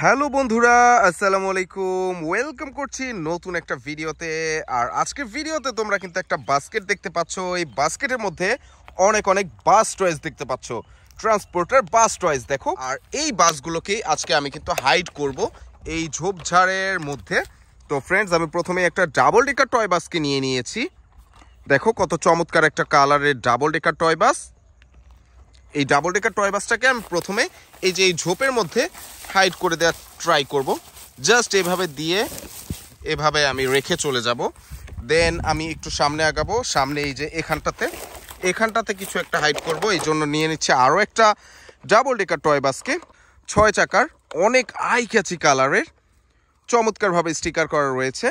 Hello বন্ধুরা, আসসালামু আলাইকুম। ওয়েলকাম করছি নতুন একটা ভিডিওতে। আর আজকের ভিডিওতে তোমরা কিন্তু একটা বাস্কেট দেখতে পাচ্ছ। এই বাস্কেটের মধ্যে অনেক অনেক বাস টয়েস দেখতে পাচ্ছ, ট্রান্সপোর্টার বাস টয়েস। দেখো, আর এই বাসগুলোকেই আজকে আমি কিন্তু হাইড করব এই ঝোপঝাড়ের মধ্যে। তো ফ্রেন্ডস, আমি প্রথমে একটা ডাবল ডেকার টয় বাসকে নিয়ে নিয়েছি। দেখো কত চমৎকার একটা কালারের ডাবল ডেকার টয় বাস। এই ডাবল ডেকার টয় বাসটাকে আমি প্রথমে এই যে এই ঝোপের মধ্যে হাইড করে দেওয়ার ট্রাই করব। জাস্ট এভাবে দিয়ে এভাবে আমি রেখে চলে যাব। দেন আমি একটু সামনে আগাবো। সামনে এই যে এখানটাতে কিছু একটা হাইড করব। এই জন্য নিয়ে নিচ্ছে আরও একটা ডাবল ডেকার টয় বাসকে, 6 চাকার, অনেক আই ক্যাচি কালারের, চমৎকারভাবে স্টিকার করা রয়েছে।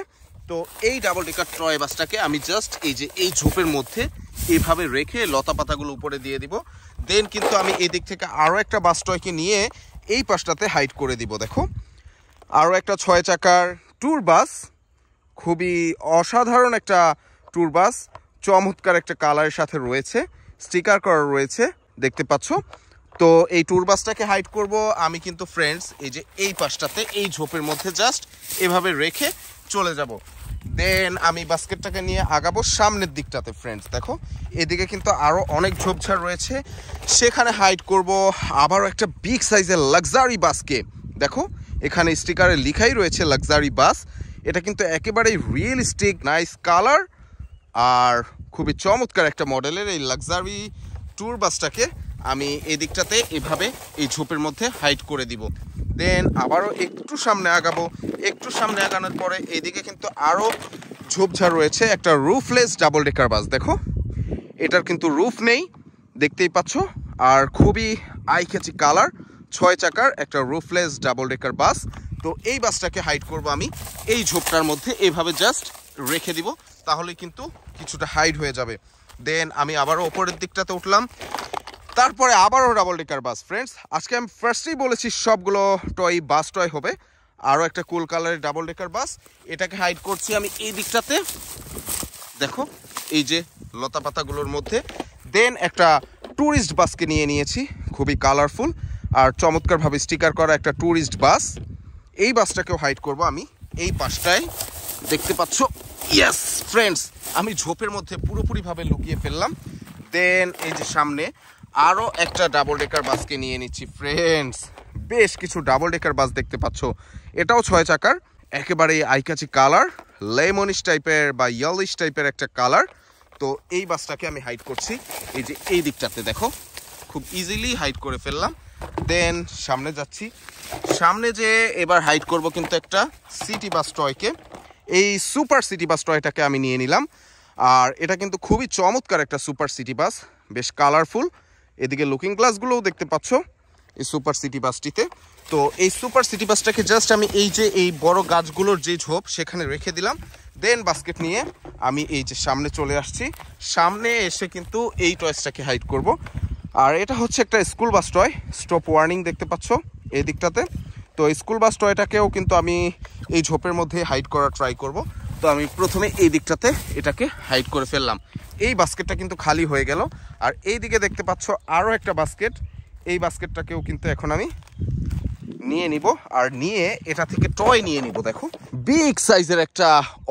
তো এই ডাবল ডেকার টয় বাসটাকে আমি জাস্ট এই যে এই ঝোপের মধ্যে এইভাবে রেখে লতা পাতাগুলো উপরে দিয়ে দিব। দেন কিন্তু আমি এই দিক থেকে আরও একটা বাস টয়কে নিয়ে এই পাশটাতে হাইড করে দিব। দেখো, আরও একটা 6 চাকার ট্যুর বাস, খুবই অসাধারণ একটা ট্যুর বাস, চমৎকার একটা কালারের সাথে রয়েছে, স্টিকার করা রয়েছে, দেখতে পাচ্ছ। তো এই ট্যুর বাসটাকে হাইড করব আমি কিন্তু ফ্রেন্ডস এই যে এই পাশটাতে এই ঝোপের মধ্যে জাস্ট এভাবে রেখে চলে যাব। দেন আমি বাস্কেটটাকে নিয়ে আগাবো সামনের দিকটাতে। ফ্রেন্ডস দেখো, এদিকে কিন্তু আরও অনেক ঝোপঝাড় রয়েছে, সেখানে হাইড করব আবারও একটা বিগ সাইজের লাক্সারি বাসকে। দেখো, এখানে স্টিকারে লেখাই রয়েছে লাক্সারি বাস। এটা কিন্তু একেবারেই রিয়েলিস্টিক, নাইস কালার আর খুবই চমৎকার একটা মডেলের এই লাক্সারি ট্যুর বাসটাকে আমি এই দিকটাতে এভাবে এই ঝোপের মধ্যে হাইড করে দিব। দেন আবারও একটু সামনে আগাবো। একটু সামনে আগানোর পরে এইদিকে কিন্তু আরও ঝোপঝাড় রয়েছে। একটা রুফলেস ডাবল ডেকার বাস। দেখো, এটার কিন্তু রুফ নেই, দেখতেই পাচ্ছ, আর খুবই আই ক্যাচি কালার, 6 চাকার একটা রুফলেস ডাবল ডেকার বাস। তো এই বাসটাকে হাইড করব আমি এই ঝোপটার মধ্যে এভাবে জাস্ট রেখে দিব, তাহলে কিন্তু কিছুটা হাইড হয়ে যাবে। দেন আমি আবারও ওপরের দিকটাতে উঠলাম, তারপরে আবারও ডাবল ডেকার বাস। ফ্রেন্ডস, আজকে আমি ফার্স্টেই বলেছি সবগুলো টয় বাস টয় হবে। আরও একটা কুল কালারের ডাবল ডেকার বাস, এটাকে হাইড করছি আমি এই দিকটাতে। দেখো, এই যে লতা পাতাগুলোর মধ্যে। দেন একটা ট্যুরিস্ট বাসকে নিয়ে নিয়েছি, খুবই কালারফুল আর চমৎকারভাবে স্টিকার করা একটা ট্যুরিস্ট বাস। এই বাসটাকেও হাইড করব আমি এই পাশটায়, দেখতে পাচ্ছ। ইয়েস ফ্রেন্ডস, আমি ঝোপের মধ্যে পুরোপুরিভাবে লুকিয়ে ফেললাম। দেন এই যে সামনে আরও একটা ডাবল ডেকার বাসকে নিয়ে নিচ্ছি। ফ্রেন্ডস, বেশ কিছু ডাবল ডেকার বাস দেখতে পাচ্ছ, এটাও 6 চাকার, একেবারে আইকাচি কালার, লেমনিশ টাইপের বা ইয়েলোইশ টাইপের একটা কালার। তো এই বাসটাকে আমি হাইড করছি এই যে এই দিকটাতে। দেখো, খুব ইজিলি হাইড করে ফেললাম। দেন সামনে যাচ্ছি। সামনে যে এবার হাইড করব কিন্তু একটা সিটি বাস টয়কে, এই সুপার সিটি বাস টয়টাকে আমি নিয়ে নিলাম। আর এটা কিন্তু খুবই চমৎকার একটা সুপার সিটি বাস, বেশ কালারফুল। এদিকে লুকিং গ্লাসগুলোও দেখতে পাচ্ছ এই সুপার সিটি বাসটিতে। তো এই সুপার সিটি বাসটাকে জাস্ট আমি এই যে এই বড় গাছগুলোর যে ঝোপ সেখানে রেখে দিলাম। দেন বাস্কেট নিয়ে আমি এই যে সামনে চলে আসছি। সামনে এসে কিন্তু এই টয়েসটাকে হাইড করব। আর এটা হচ্ছে একটা school bus toy, stop warning দেখতে পাচ্ছ এই দিকটাতে। তো স্কুল বাস টয়টাকেও কিন্তু আমি এই ঝোপের মধ্যে হাইড করার ট্রাই করব। তো আমি প্রথমে এই দিকটাতে এটাকে হাইড করে ফেললাম। এই বাস্কেটটা কিন্তু খালি হয়ে গেল। আর এই দিকে দেখতে পাচ্ছ আরও একটা বাস্কেট, এই বাস্কেটটাকেও কিন্তু এখন আমি নিয়ে নিব। আর নিয়ে এটা থেকে টয় নিয়ে নিব। দেখো, বিগ সাইজের একটা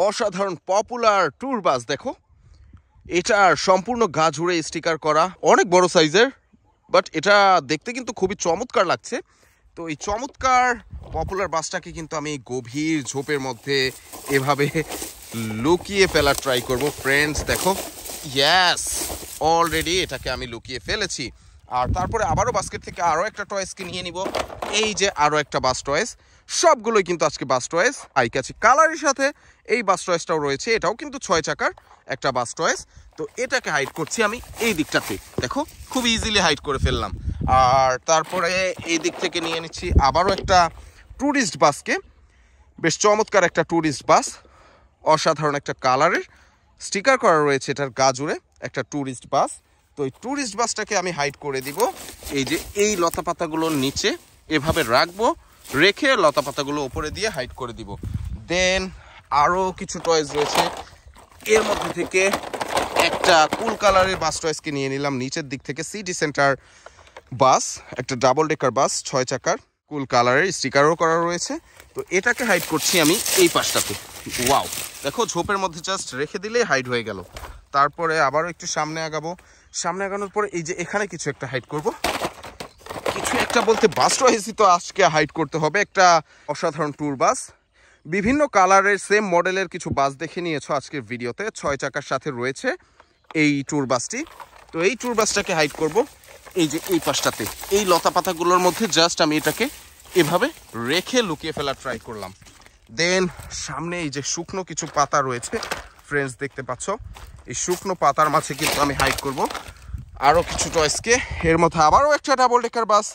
অসাধারণ পপুলার ট্যুর বাস। দেখো, এটার সম্পূর্ণ গা জুড়ে স্টিকার করা, অনেক বড় সাইজের, বাট এটা দেখতে কিন্তু খুবই চমৎকার লাগছে। তো এই চমৎকার পপুলার বাসটাকে কিন্তু আমি গভীর ঝোপের মধ্যে এভাবে লুকিয়ে ফেলার ট্রাই করব। ফ্রেন্ডস দেখো, ইয়েস, অলরেডি এটাকে আমি লুকিয়ে ফেলেছি। আর তারপরে আবারও বাস্কেট থেকে আরও একটা টয়েসকে নিয়ে নিব। এই যে আরও একটা বাস টয়েস, সবগুলোই কিন্তু আজকে বাস টয়েস, আই ক্যাচি কালারের সাথে এই বাস টয়েসটাও রয়েছে। এটাও কিন্তু 6 চাকার একটা বাস টয়েস। তো এটাকে হাইড করছি আমি এই দিকটাতে। দেখো, খুব ইজিলি হাইড করে ফেললাম। আর তারপরে এই দিক থেকে নিয়ে নিচ্ছি আবারও একটা ট্যুরিস্ট বাসকে, বেশ চমৎকার একটা ট্যুরিস্ট বাস, অসাধারণ একটা কালারের, স্টিকার করা রয়েছে এটার গা জুড়ে, একটা ট্যুরিস্ট বাস। তো এই ট্যুরিস্ট বাসটাকে আমি হাইড করে দিব এই যে এই লতা পাতাগুলোর নিচে এভাবে রাখবো, রেখে লতা পাতাগুলো উপরে দিয়ে হাইড করে দিব। দেন আরও কিছু টয়েস রয়েছে, এর মধ্যে থেকে একটা কুল কালারের বাস টয়েসকে নিয়ে নিলাম নিচের দিক থেকে। সিটি সেন্টার বাস, একটা ডাবল ডেকার বাস, 6 চাকার, কুল কালারের স্টিকারও করা রয়েছে। তো এটাকে হাইড করছি আমি এই পাশটাতে। ওয়াও, দেখো ঝোপের মধ্যে জাস্ট রেখে দিলেই হাইড হয়ে গেল। তারপরে আবারও একটু সামনে আগাবো। সামনে আগানোর পরে এই যে এখানে কিছু একটা হাইড করব। কিছু একটা বলতে বাস রয়েছে, তো আজকে হাইড করতে হবে একটা অসাধারণ ট্যুর বাস। বিভিন্ন কালারের সেম মডেলের কিছু বাস দেখে নিয়েছো আজকের ভিডিওতে। 6 চাকার সাথে রয়েছে এই ট্যুর বাসটি। তো এই ট্যুর বাসটাকে হাইড করব এই যে এই পাশটাতে। এই লতা পাতাগুলোর মধ্যে জাস্ট আমি এটাকে এভাবে রেখে লুকিয়ে ফেলার ট্রাই করলাম। দেন সামনে এই যে শুকনো কিছু পাতা রয়েছে ফ্রেন্ডস, দেখতে পাচ্ছ। এই শুকনো পাতার মাঝে কিন্তু আমি হাইড করব আরও কিছু টয়েসকে। এর মধ্যে আবারও একটা ডাবল ডেকার বাস,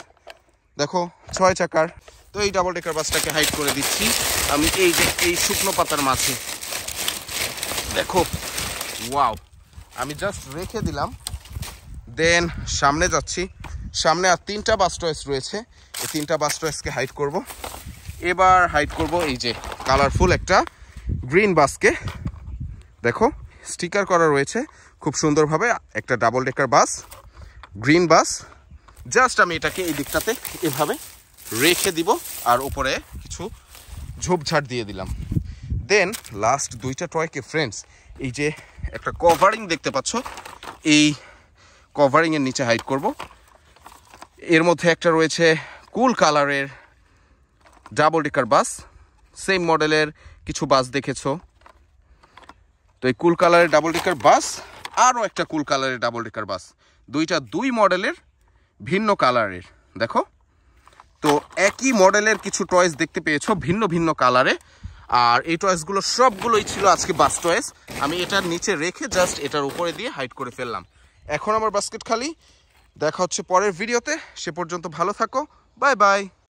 দেখো 6 চাকার। তো এই ডাবল ডেকার বাসটাকে হাইড করে দিচ্ছি আমি এই যে এই শুকনো পাতার মাঝে। দেখো ওয়াও, আমি জাস্ট রেখে দিলাম। দেন সামনে যাচ্ছি। সামনে আর 3টা বাস টয়েস রয়েছে। এই 3টা বাস টয়েসকে হাইড করব। এবার হাইড করব এই যে কালারফুল একটা গ্রিন বাসকে। দেখো স্টিকার করা রয়েছে খুব সুন্দরভাবে, একটা ডাবল ডেকার বাস, গ্রিন বাস। জাস্ট আমি এটাকে এই দিকটাতে এভাবে রেখে দিব আর উপরে কিছু ঝোপঝাড় দিয়ে দিলাম। দেন লাস্ট 2টা টয়কে ফ্রেন্ডস এই যে একটা কভারিং দেখতে পাচ্ছ, এই কভারিংয়ের নিচে হাইড করব। এর মধ্যে একটা রয়েছে কুল কালারের ডাবল ডেকার বাস, সেম মডেলের কিছু বাস দেখেছো। তো এই কুল কালারের ডাবল ডেকার বাস, আরও একটা কুল কালারের ডাবল ডেকার বাস, দুইটা 2 মডেলের ভিন্ন কালারের। দেখো, তো একই মডেলের কিছু টয়েস দেখতে পেয়েছো ভিন্ন ভিন্ন কালারে। আর এই টয়েসগুলো সবগুলোই ছিল আজকে বাস টয়েস। আমি এটার নিচে রেখে জাস্ট এটার উপরে দিয়ে হাইড করে ফেললাম। এখন আমার বাস্কেট খালি। দেখা হচ্ছে পরের ভিডিওতে, সে পর্যন্ত ভালো থাকো, বাই বাই।